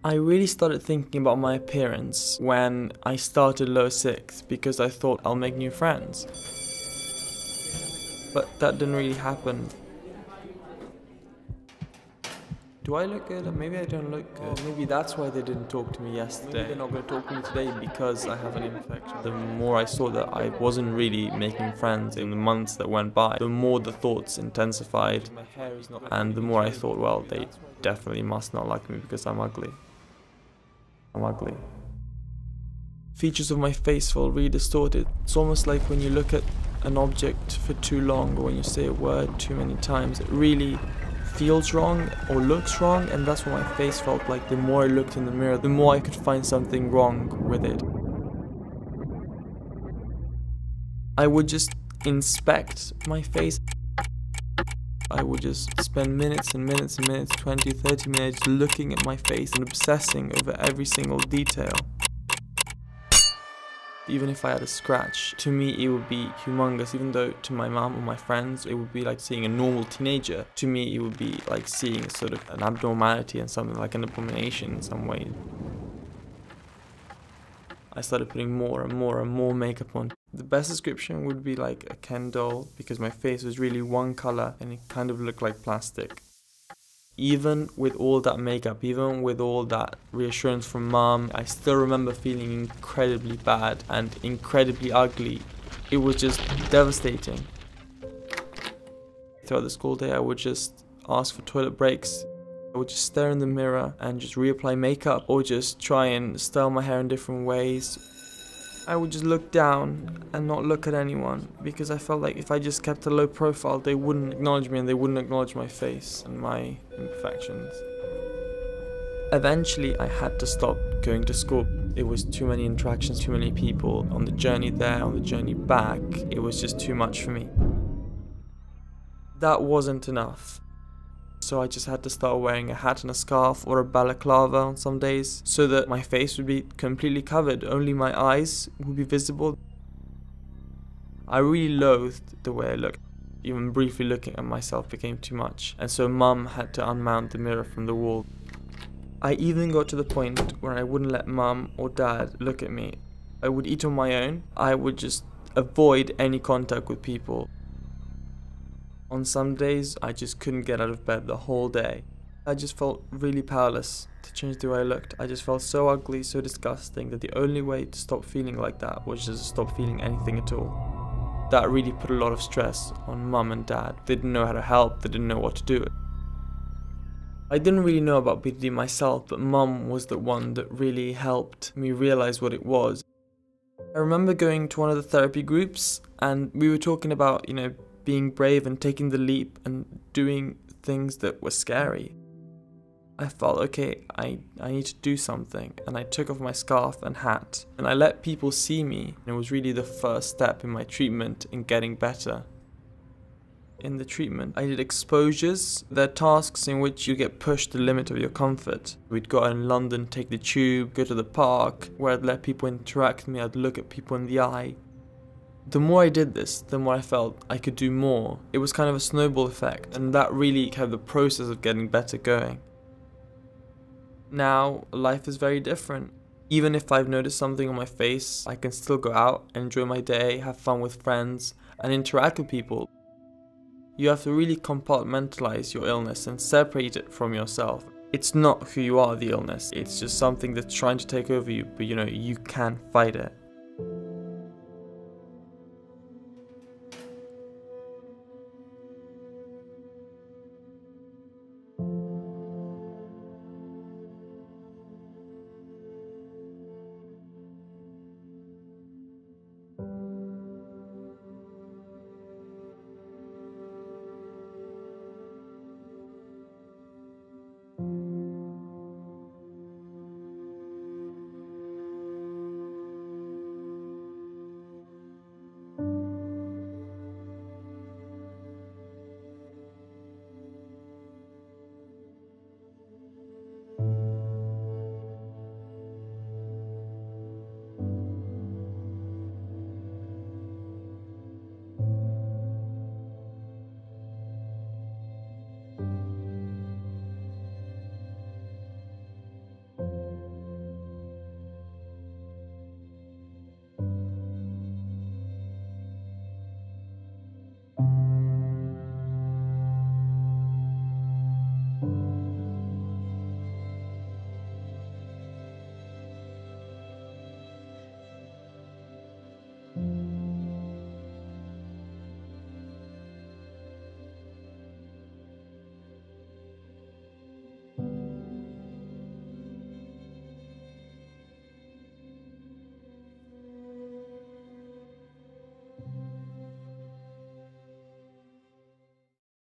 I really started thinking about my appearance when I started low sixth because I thought I'll make new friends. But that didn't really happen. Do I look good? Maybe I don't look good. Maybe that's why they didn't talk to me yesterday. Maybe they're not going to talk to me today because I have an infection. The more I saw that I wasn't really making friends in the months that went by, the more the thoughts intensified. And the more I thought, well, they definitely must not like me because I'm ugly. I'm ugly. Features of my face felt really distorted. It's almost like when you look at an object for too long, or when you say a word too many times, it really feels wrong or looks wrong, and that's what my face felt like. The more I looked in the mirror, the more I could find something wrong with it. I would just inspect my face. I would just spend minutes and minutes and minutes, 20, 30 minutes looking at my face and obsessing over every single detail. Even if I had a scratch, to me it would be humongous, even though to my mom or my friends it would be like seeing a normal teenager. To me it would be like seeing sort of an abnormality and something like an abomination in some way. I started putting more and more and more makeup on. The best description would be like a Ken doll, because my face was really one color and it kind of looked like plastic. Even with all that makeup, even with all that reassurance from mom, I still remember feeling incredibly bad and incredibly ugly. It was just devastating. Throughout the school day, I would just ask for toilet breaks. I would just stare in the mirror and just reapply makeup, or just try and style my hair in different ways. I would just look down and not look at anyone, because I felt like if I just kept a low profile, they wouldn't acknowledge me and they wouldn't acknowledge my face and my imperfections. Eventually, I had to stop going to school. It was too many interactions, too many people. On the journey there, on the journey back, it was just too much for me. That wasn't enough. So I just had to start wearing a hat and a scarf or a balaclava on some days, so that my face would be completely covered, only my eyes would be visible. I really loathed the way I looked. Even briefly looking at myself became too much, and so mum had to unmount the mirror from the wall. I even got to the point where I wouldn't let mum or dad look at me. I would eat on my own. I would just avoid any contact with people. On some days, I just couldn't get out of bed the whole day. I just felt really powerless to change the way I looked. I just felt so ugly, so disgusting, that the only way to stop feeling like that was just to stop feeling anything at all. That really put a lot of stress on mum and dad. They didn't know how to help, they didn't know what to do. I didn't really know about BDD myself, but mum was the one that really helped me realize what it was. I remember going to one of the therapy groups, and we were talking about, being brave and taking the leap and doing things that were scary. I felt, okay, I need to do something, and I took off my scarf and hat and I let people see me. It was really the first step in my treatment in getting better. In the treatment, I did exposures. They're tasks in which you get pushed to the limit of your comfort. We'd go out in London, take the tube, go to the park, where I'd let people interact with me, I'd look at people in the eye. The more I did this, the more I felt I could do more. It was kind of a snowball effect, and that really kept the process of getting better going. Now, life is very different. Even if I've noticed something on my face, I can still go out, enjoy my day, have fun with friends, and interact with people. You have to really compartmentalize your illness and separate it from yourself. It's not who you are, the illness. It's just something that's trying to take over you, but you can fight it.